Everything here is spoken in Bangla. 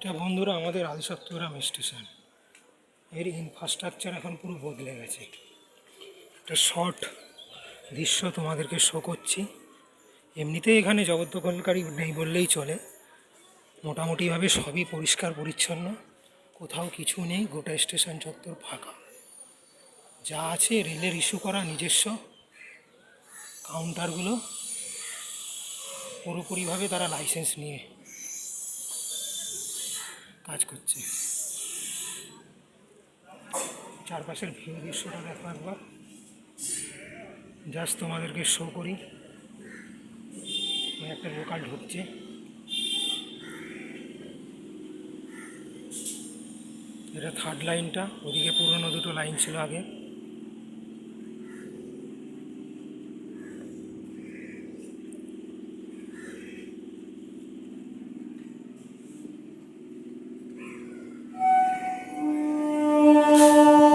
এটা বন্ধুরা আমাদের আদিসপ্তগ্রাম স্টেশন। এর ইনফ্রাস্ট্রাকচার এখন পুরো বদলে গেছে। একটা শর্ট দৃশ্য তোমাদেরকে শো করছি। এমনিতেই এখানে জগদ্দখলকারী নেই বললেই চলে। মোটামুটিভাবে সবই পরিষ্কার পরিচ্ছন্ন, কোথাও কিছু নেই, গোটা স্টেশন চত্বর ফাঁকা। যা আছে রেলের ইস্যু করা নিজস্ব কাউন্টারগুলো পুরোপুরিভাবে তারা লাইসেন্স নিয়ে কাজ করছে। চারপাশের ভিউ দৃশ্যটা দেখো একবার, জাস্ট তোমাদেরকে শো করি। একটা লোকাল ঢুকছে, এটা থার্ড লাইনটা, ওদিকে পুরনো দুটো লাইন ছিল আগে।